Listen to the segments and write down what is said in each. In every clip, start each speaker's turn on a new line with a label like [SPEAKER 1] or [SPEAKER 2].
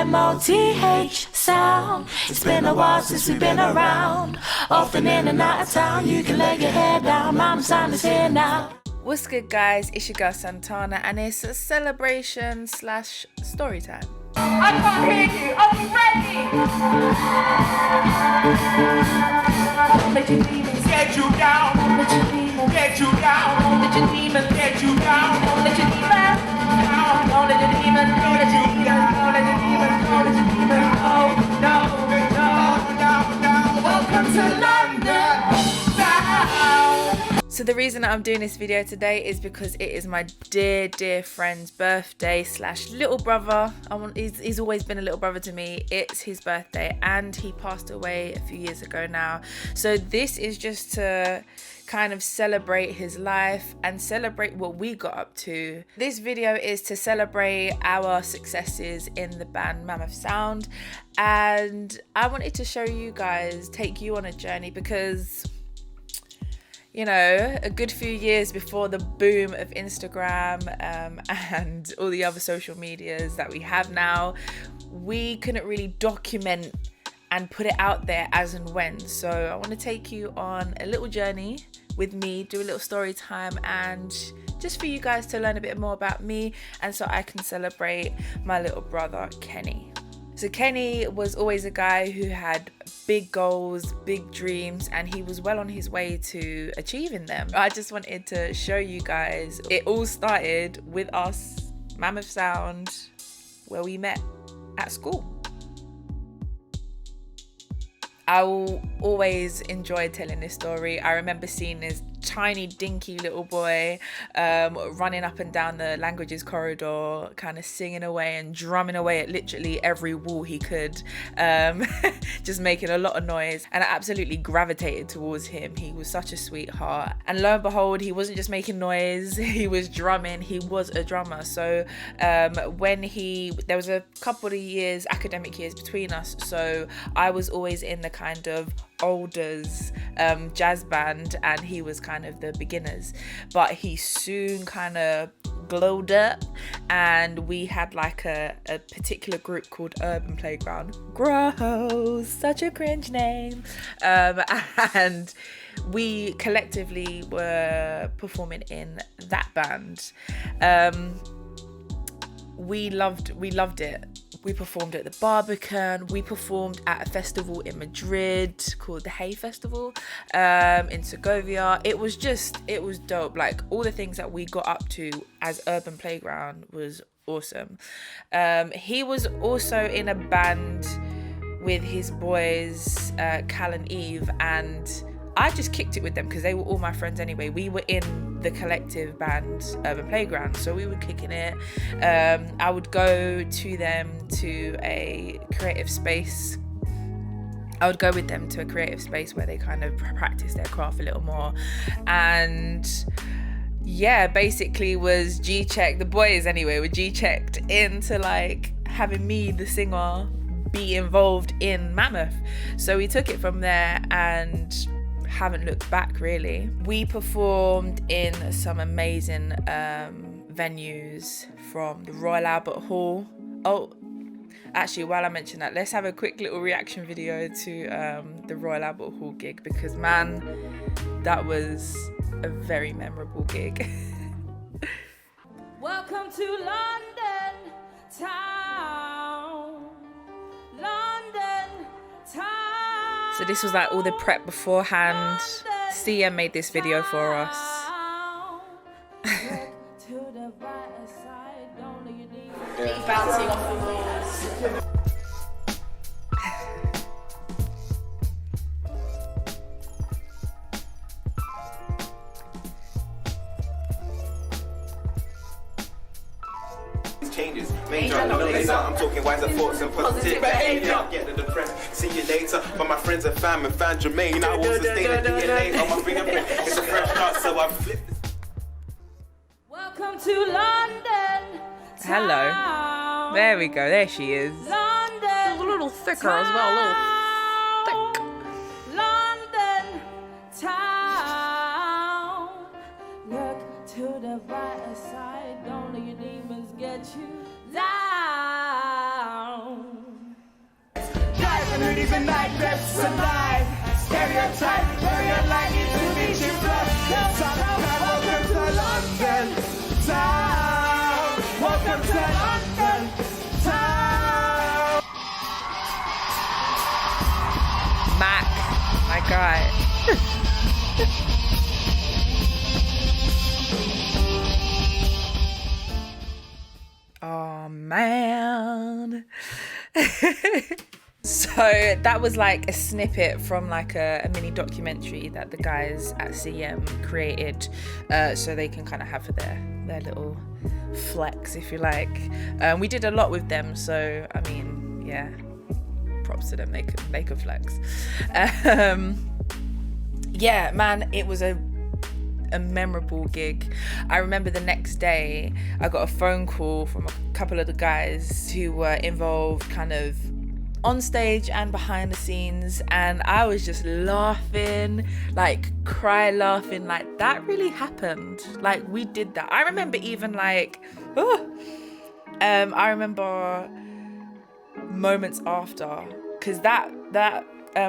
[SPEAKER 1] M-O-T-H sound. It's been a while since we've been around. Often in and out of town, you can lay your head down. Mama's sound is here now.
[SPEAKER 2] What's good, guys? It's your girl Santana, and it's a celebration / story time.
[SPEAKER 3] I can't hear you. Are you ready? Let your demons get you down. Let your demons get you down. Let your demons get you down. Let your demons down. Don't let your demons go. Let your demons go. Let your demons go. Let your demons go. No, no, no, no. Welcome to London town.
[SPEAKER 2] So the reason that I'm doing this video today is because it is my dear friend's birthday / little brother. He's always been a little brother to me. It's his birthday and he passed away a few years ago now. So this is just to kind of celebrate his life and celebrate what we got up to. This video is to celebrate our successes in the band Mammoth Sound, and I wanted to show you guys, take you on a journey, because you know, a good few years before the boom of Instagram and all the other social medias that we have now, we couldn't really document and put it out there as and when. So I want to take you on a little journey with me, do a little story time, and just for you guys to learn a bit more about me, and so I can celebrate my little brother Kenny. So Kenny was always a guy who had big goals, big dreams, and he was well on his way to achieving them. I just wanted to show you guys, it all started with us, Mammoth Sound, where we met at school. I will always enjoy telling this story. I remember seeing this tiny dinky little boy running up and down the languages corridor, kind of singing away and drumming away at literally every wall he could, just making a lot of noise, and I absolutely gravitated towards him. He was such a sweetheart, and lo and behold, he wasn't just making noise, he was drumming. He was a drummer. So when there was a couple of years, academic years between us, so I was always in the kind of olders jazz band and he was kind of the beginners, but he soon kind of glowed up, and we had like a particular group called Urban Playground. Gross, such a cringe name. And we collectively were performing in that band. We loved it. We performed at the Barbican. We performed at a festival in Madrid called the Hay Festival in Segovia. It was dope. Like, all the things that we got up to as Urban Playground was awesome. He was also in a band with his boys, Cal and Eve, and I just kicked it with them because they were all my friends anyway. We were in the collective band Urban Playground, so we were kicking it. I would go to them to a creative space. I would go with them to a creative space where they kind of practice their craft a little more. And yeah, basically was G-checked, the boys anyway, were G-checked into like having me, the singer, be involved in Mammoth. So we took it from there and haven't looked back really. We performed in some amazing venues, from the Royal Albert Hall. Oh, actually, while I mention that, let's have a quick little reaction video to the Royal Albert Hall gig, because man, that was a very memorable gig.
[SPEAKER 3] Welcome to London town. London town.
[SPEAKER 2] So this was like all the prep beforehand. CM made this video for us.
[SPEAKER 3] Bouncing off the walls.
[SPEAKER 4] Changes, major, no later. I'm talking wiser thoughts and positive behavior. Get the depressed, see you later. But my friends are fam and fan Jermaine. I will sustain the DNA on my fingerprint. It's a fresh cut, so I flipped this.
[SPEAKER 3] Welcome to London.
[SPEAKER 2] Hello. There we go. There she is.
[SPEAKER 3] London.
[SPEAKER 2] She's a little thicker as well. A little thick.
[SPEAKER 3] London town. Look to the brighter side. Don't let your demons get you down. hoodies and nightclubs alive. Stereotype, very unlikely to be true. Welcome to London town. Welcome to London town.
[SPEAKER 2] Mac, my guy. Oh man. So that was like a snippet from like a mini documentary that the guys at CM created, so they can kind of have their little flex, if you like. We did a lot with them, so I mean, yeah, props to them. They could flex. Yeah, man, it was a memorable gig. I remember the next day I got a phone call from a couple of the guys who were involved kind of on stage and behind the scenes, and I was just laughing, like cry laughing, like that really happened, like we did that. I remember even like I remember moments after, because that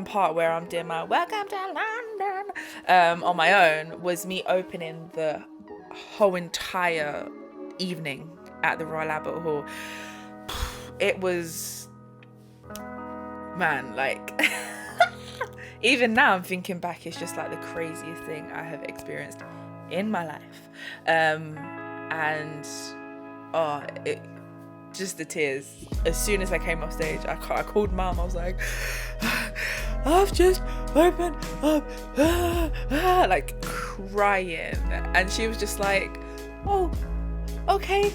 [SPEAKER 2] part where I'm doing my welcome to London on my own was me opening the whole entire evening at the Royal Albert Hall. It was, man, like even now I'm thinking back, it's just like the craziest thing I have experienced in my life. And it just the tears. As soon as I came off stage, I called mum. I was like, I've just opened up, like crying, and she was just like, oh, okay,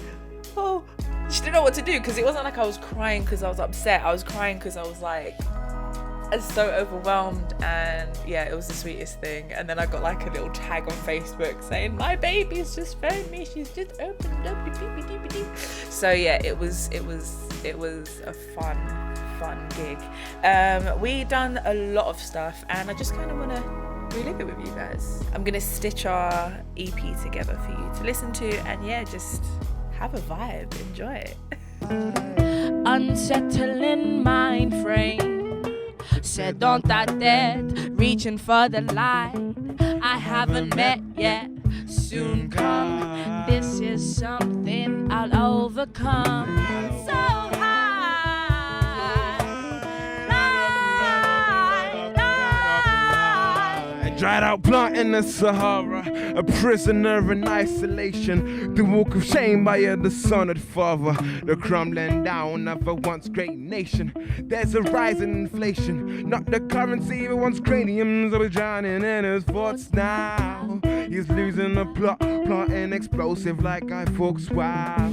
[SPEAKER 2] oh. She didn't know what to do, because it wasn't like I was crying because I was upset. I was crying because I was like, I was so overwhelmed, and yeah, it was the sweetest thing. And then I got like a little tag on Facebook saying, my baby's just phoned me, she's just opened up. So yeah, it was a fun gig. We done a lot of stuff, and I just kind of want to relive it with you guys. I'm gonna stitch our EP together for you to listen to, and yeah, just have a vibe, enjoy it.
[SPEAKER 1] Unsettling mind frame said don't that dead, reaching for the light I haven't met yet, soon come, this is something I'll overcome. So
[SPEAKER 5] dried out plant in the Sahara, a prisoner in isolation. The walk of shame by a dishonored father, the crumbling down of a once great nation. There's a rise in inflation, not the currency but one's craniums. Are drowning in his thoughts now. He's losing the plot, plotting explosive like Guy Fawkes. Wow.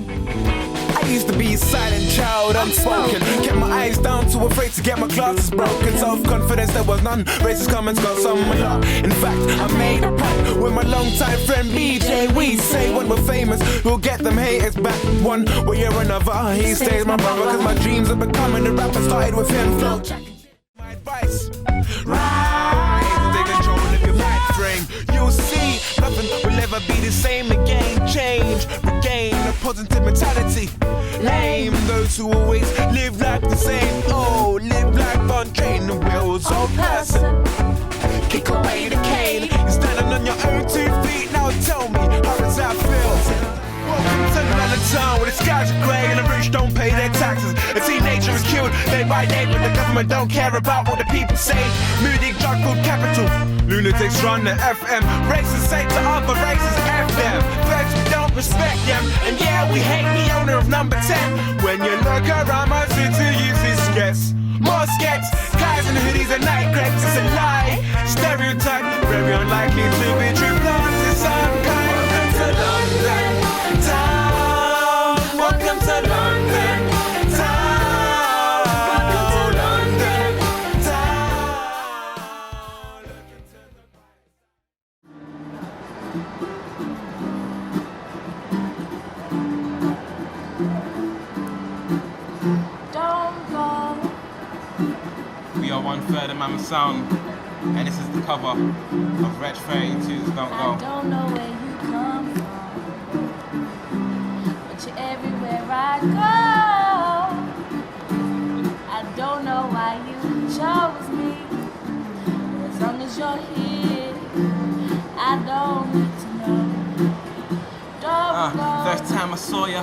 [SPEAKER 4] I used to be a silent child, unspoken. Kept my eyes down, too afraid to get my glasses broken. Self-confidence, there was none. Racist comments got some a lot. In fact, I made a pact with my long-time friend BJ. We say when we're famous, we'll get them haters back. One way or another, he stays my brother. Cause my dreams of becoming a rapper started with him. Flow check. My advice, rise, take control of your mind frame. You'll see, nothing will ever be the same again. Change, regain a positive mentality. Lame those who always live like the same. Oh, live like on train the wheels of person. Kick away the cane. You're standing on your own 2 feet. Now tell me, how does that feel? Welcome to another town where the skies are grey and the rich don't pay their taxes. A teenager is killed day by day, but the government don't care about what the people say. Moody drug-filled capital. Lunatics run the FM. Racists say to other races, F them. Feds, we don't respect them. And yeah, we hate the owner of number 10. When you look around my city, you see skets. More skets, guys in hoodies and nightclubs, it's a lie. Stereotype, very unlikely to be true. Plans is some kind. Welcome to London town. Welcome to London town. Welcome to London
[SPEAKER 1] don't go.
[SPEAKER 6] We are 1/3 of Mammoth Sound, and this is the cover of Wretch 32's Don't
[SPEAKER 1] I
[SPEAKER 6] Go.
[SPEAKER 1] don't know where you come from, but you're everywhere I go. I don't know why you chose
[SPEAKER 6] first time I saw ya,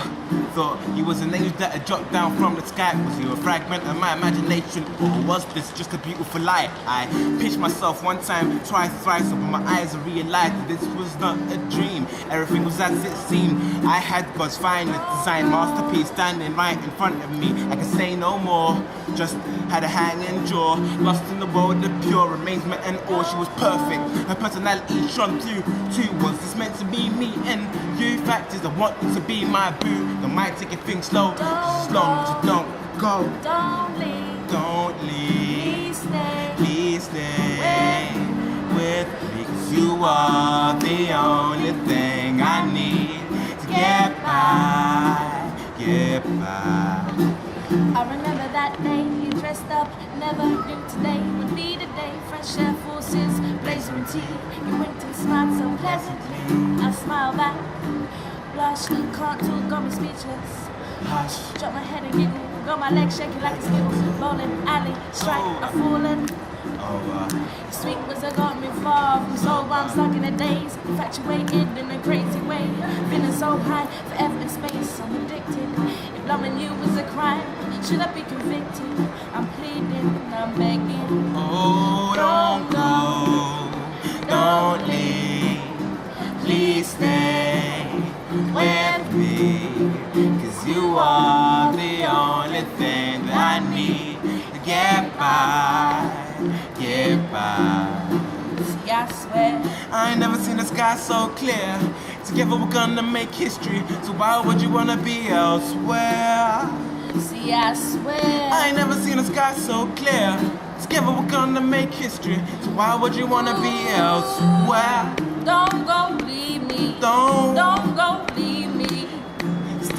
[SPEAKER 6] thought you was an angel that had dropped down from the sky. Was you a fragment of my imagination, or was this just a beautiful lie? I pitched myself one time, twice, thrice, opened my eyes and realized that this was not a dream. Everything was as it seemed. I had God's finest design masterpiece standing right in front of me. I could say no more, just had a hanging jaw, lost in the world of pure amazement and awe. She was perfect, her personality shone through. Too was this meant to be me and you? Fact is I want you to be my boo. Don't mind taking things slow, just as long as you don't go.
[SPEAKER 1] Don't leave.
[SPEAKER 6] Don't leave.
[SPEAKER 1] Please stay.
[SPEAKER 6] Please stay with me, 'cause you are the only thing I need to get by, get by.
[SPEAKER 1] I remember that day you dressed up, never knew today would be the day. Fresh Air Forces, blazing tea. You winked and smiled so pleasantly. I smile back, blush, can't talk, got me speechless.
[SPEAKER 6] Hush.
[SPEAKER 1] Drop my head and giggle, got my legs shaking like a skittle. Bowling alley, strike, I've fallen. Sweet was I got me far from soul, while I'm stuck in a daze. Infatuated in a crazy way, feeling so high, forever in space. I'm addicted. If loving you was a crime, should I be convicted? I'm pleading, I'm begging.
[SPEAKER 6] Oh, don't go, don't leave. Please stay with me, 'cause you are the only thing that I need to get by, get by.
[SPEAKER 1] See, I swear,
[SPEAKER 6] I ain't never seen the sky so clear. Together we're gonna make history, so why would you wanna be elsewhere?
[SPEAKER 1] see, I swear.
[SPEAKER 6] I ain't never seen the sky so clear. Together we're gonna make history, so why would you wanna be elsewhere?
[SPEAKER 1] Don't go leave me.
[SPEAKER 6] Don't
[SPEAKER 1] go leave me.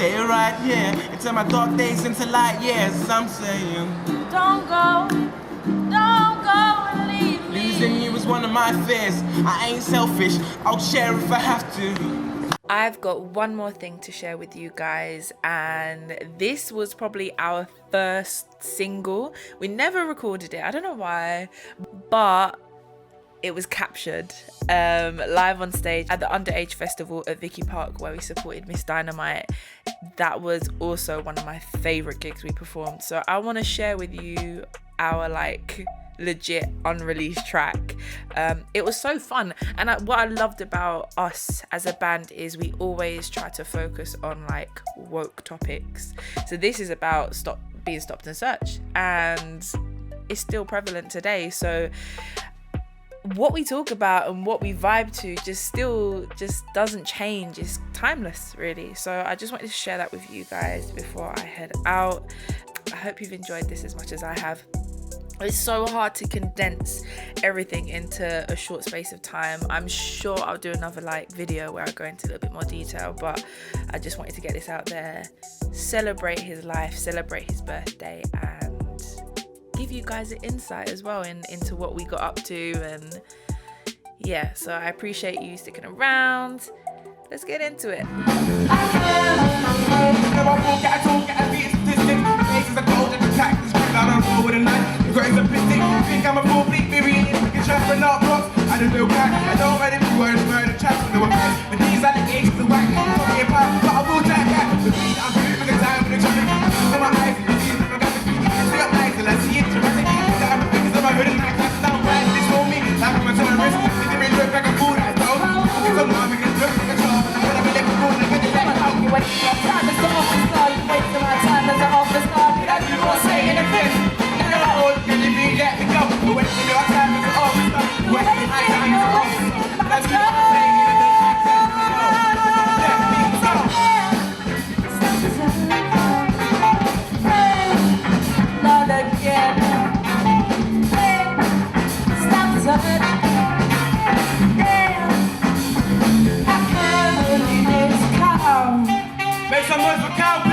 [SPEAKER 6] stay right here and turn my dark days into light years. I'm saying
[SPEAKER 1] Don't go and leave me.
[SPEAKER 6] losing you is one of my fears. I ain't selfish, I'll share if I have to.
[SPEAKER 2] I've got one more thing to share with you guys, and this was probably our first single. We never recorded it, I don't know why, but it was captured live on stage at the Underage Festival at Vicky Park, where we supported Miss Dynamite. That was also one of my favorite gigs we performed, so I want to share with you our legit unreleased track. It was so fun, and what I loved about us as a band is we always try to focus on woke topics. So this is about being stopped and searched, and it's still prevalent today. So what we talk about and what we vibe to just doesn't change. It's timeless, really. So I just wanted to share that with you guys before I head out. I hope you've enjoyed this as much as I have. It's so hard to condense everything into a short space of time. I'm sure I'll do another video where I go into a little bit more detail, but I just wanted to get this out there, celebrate his life, celebrate his birthday, and give you guys an insight as well into what we got up to. And yeah, so I appreciate you sticking around. Let's get into it.
[SPEAKER 3] Make some noise for Cal.